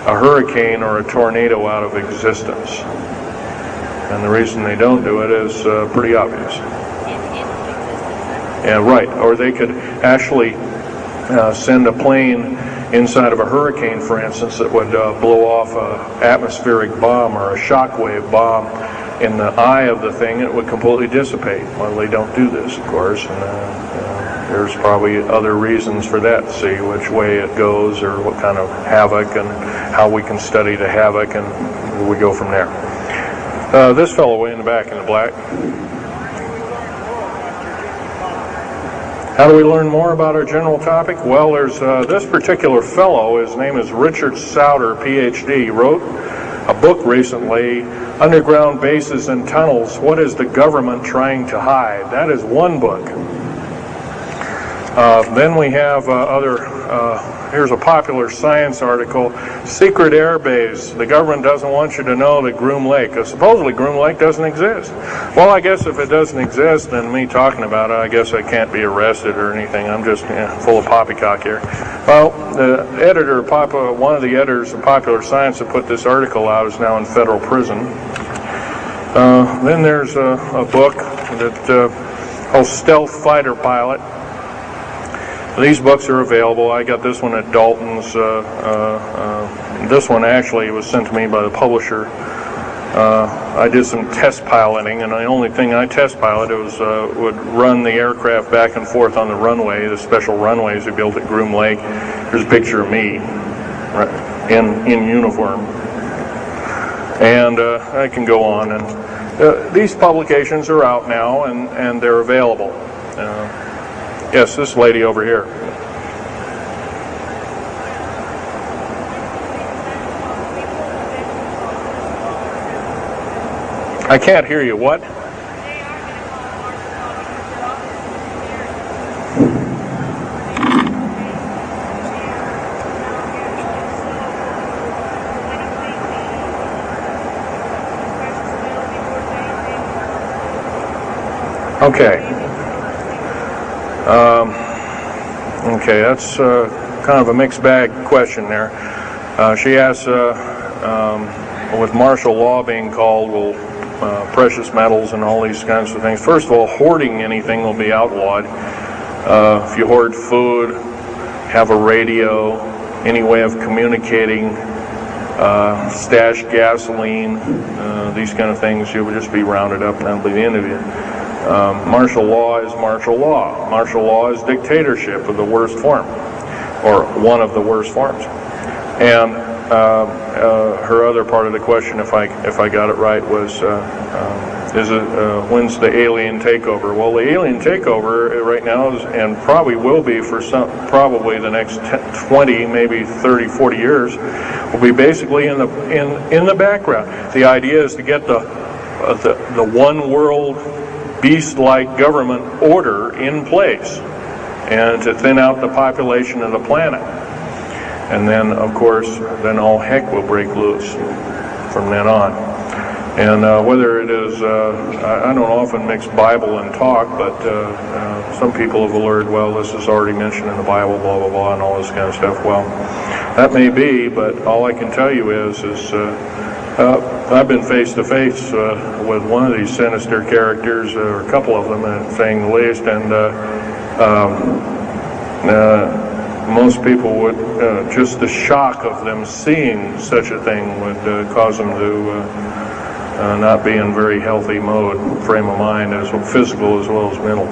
a hurricane or a tornado out of existence. And the reason they don't do it is pretty obvious. Yeah, right. Or they could actually send a plane inside of a hurricane, for instance, that would blow off an atmospheric bomb or a shockwave bomb in the eye of the thing, and it would completely dissipate. Well, they don't do this, of course, and there's probably other reasons for that. See which way it goes, or what kind of havoc, and how we can study the havoc, and we go from there. This fellow way in the back in the black. How do we learn more about our general topic? Well, there's this particular fellow, his name is Richard Souter, PhD, wrote a book recently, Underground Bases and Tunnels, What is the Government Trying to Hide? That is one book. Then we have here's a popular science article, Secret Air Base. The government doesn't want you to know that Groom Lake, supposedly Groom Lake doesn't exist. Well, I guess if it doesn't exist, then me talking about it, I guess I can't be arrested or anything. I'm just full of poppycock here. Well, the editor, one of the editors of Popular Science that put this article out is now in federal prison. Then there's a book that called Stealth Fighter Pilot. These books are available. I got this one at Dalton's. This one actually was sent to me by the publisher. I did some test piloting, and the only thing I test piloted was would run the aircraft back and forth on the runway, the special runways we built at Groom Lake. There's a picture of me in uniform. And I can go on. And these publications are out now, and they're available. Yes, this lady over here. I can't hear you. What? Okay. Okay, that's kind of a mixed bag question there. She asks, with martial law being called, will precious metals and all these kinds of things. First of all, hoarding anything will be outlawed. If you hoard food, have a radio, any way of communicating, stash gasoline, these kind of things, you will just be rounded up and that'll be the end of you. Martial law is martial law. Martial law is dictatorship of the worst form, or one of the worst forms. And her other part of the question, if I got it right, was when's the alien takeover? Well, the alien takeover right now is, and probably will be for probably the next 20, maybe 30, 40 years, will be basically in the background. The idea is to get the one world beast-like government order in place and to thin out the population of the planet. And then, of course, then all heck will break loose from then on. And whether it is, I don't often mix Bible and talk, but some people have alerted, well, this is already mentioned in the Bible, blah, blah, blah, and all this kind of stuff. Well, that may be, but all I can tell you is I've been face to face with one of these sinister characters, or a couple of them, saying the least, and most people would, just the shock of them seeing such a thing would cause them to not be in very healthy mode, frame of mind, as physical as well as mental.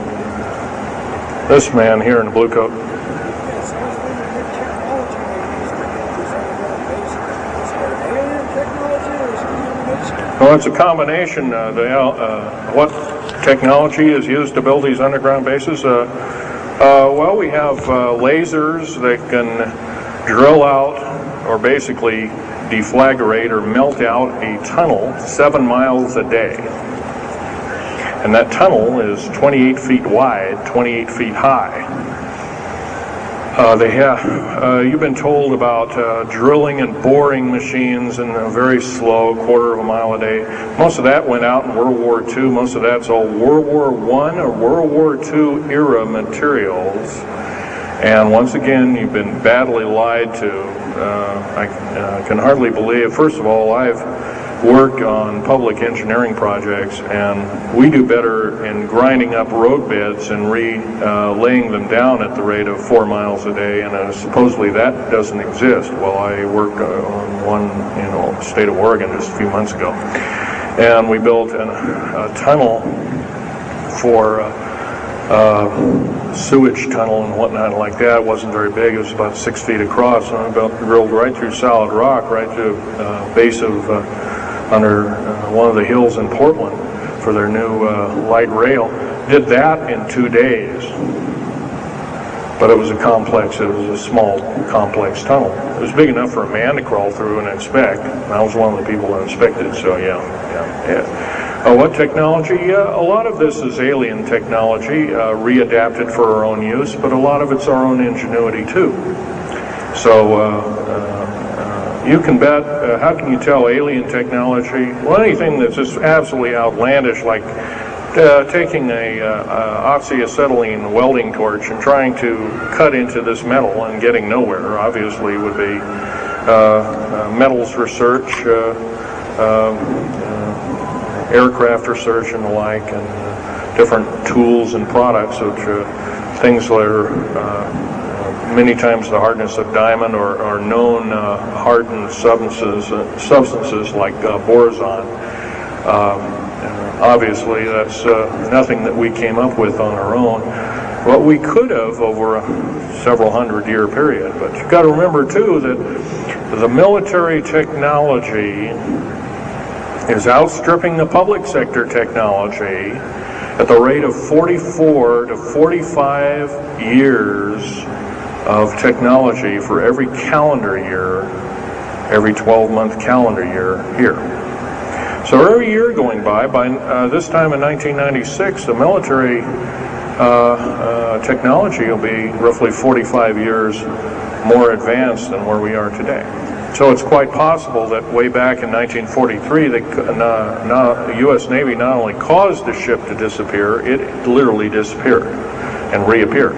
This man here in the blue coat. Well, it's a combination. What technology is used to build these underground bases? Well, we have lasers that can drill out, or basically deflagrate or melt out a tunnel 7 miles a day. And that tunnel is 28 feet wide, 28 feet high. You've been told about drilling and boring machines in a very slow, 1/4 mile a day. Most of that went out in World War II. Most of that's all World War I or World War II era materials. And once again, you've been badly lied to. I can hardly believe, first of all, I've worked on public engineering projects, and we do better in grinding up road beds and laying them down at the rate of 4 miles a day, and supposedly that doesn't exist. Well, I worked on one in the state of Oregon just a few months ago, and we built a tunnel for sewage tunnel and whatnot like that. It wasn't very big. It was about 6 feet across, and I drilled right through solid rock, right to base of under one of the hills in Portland for their new light rail. Did that in 2 days. But it was a complex, it was a small, complex tunnel. It was big enough for a man to crawl through and inspect. And I was one of the people that inspected, so yeah. What technology? A lot of this is alien technology, readapted for our own use, but a lot of it's our own ingenuity too. So you can bet, how can you tell alien technology? Well, anything that's just absolutely outlandish, like taking a oxyacetylene welding torch and trying to cut into this metal and getting nowhere, obviously would be metals research, aircraft research and the like, and different tools and products, which things that are many times the hardness of diamond or known hardened substances like borazon. Obviously, that's nothing that we came up with on our own. What we could have over a several hundred-year period. But you've got to remember, too, that the military technology is outstripping the public sector technology at the rate of 44 to 45 years of technology for every calendar year, every 12-month calendar year here. So every year going by this time in 1996, the military technology will be roughly 45 years more advanced than where we are today. So it's quite possible that way back in 1943, the U.S. Navy not only caused the ship to disappear, it literally disappeared and reappeared.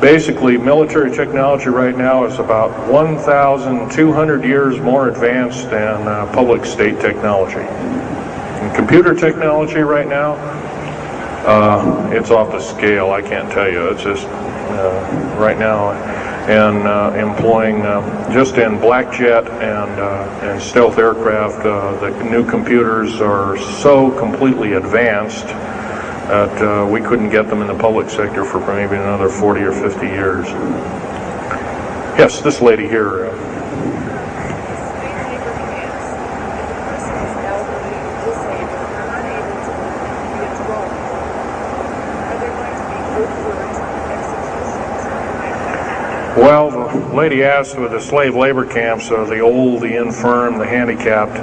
Basically, military technology right now is about 1,200 years more advanced than public state technology. And computer technology right now, it's off the scale, I can't tell you. It's just right now, and employing just in black jet and stealth aircraft, the new computers are so completely advanced that we couldn't get them in the public sector for maybe another 40 or 50 years. Yes, this lady here. Well, the lady asked with the slave labor camps, the old, the infirm, the handicapped,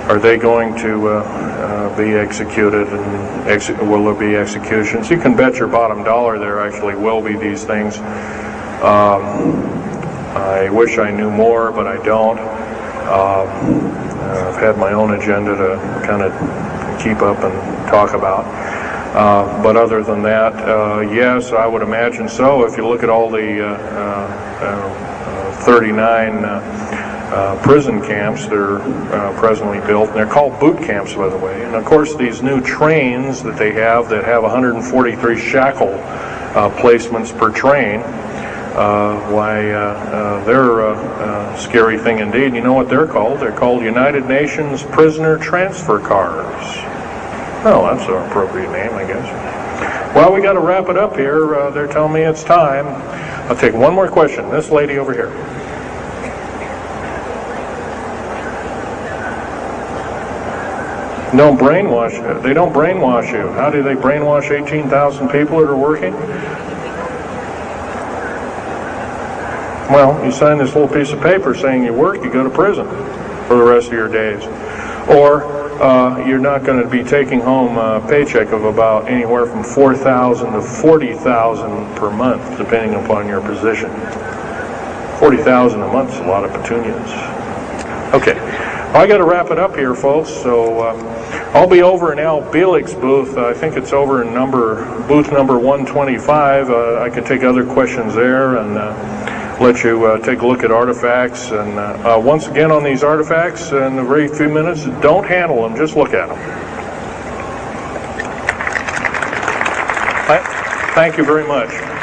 are they going to be executed, and will there be executions? You can bet your bottom dollar there actually will be these things. I wish I knew more, but I don't. I've had my own agenda to kind of keep up and talk about. But other than that, yes, I would imagine so. If you look at all the 39 prison camps that are presently built, and they're called boot camps, by the way. And of course, these new trains that they have that have 143 shackle placements per train, they're a scary thing indeed. You know what they're called? They're called United Nations Prisoner Transfer Cars. Oh, that's an appropriate name, I guess. Well, we got to wrap it up here. They're telling me it's time. I'll take one more question. This lady over here. Don't brainwash you. They don't brainwash you. How do they brainwash 18,000 people that are working? Well, you sign this little piece of paper saying you work, you go to prison for the rest of your days. Or you're not going to be taking home a paycheck of about anywhere from $4,000 to $40,000 per month, depending upon your position. $40,000 a month is a lot of petunias. Okay, well, I got to wrap it up here, folks. So I'll be over in Al Bielik's booth. I think it's over in booth number 125. I can take other questions there, and let you take a look at artifacts. And once again on these artifacts, in a very few minutes, don't handle them, just look at them. Thank you very much.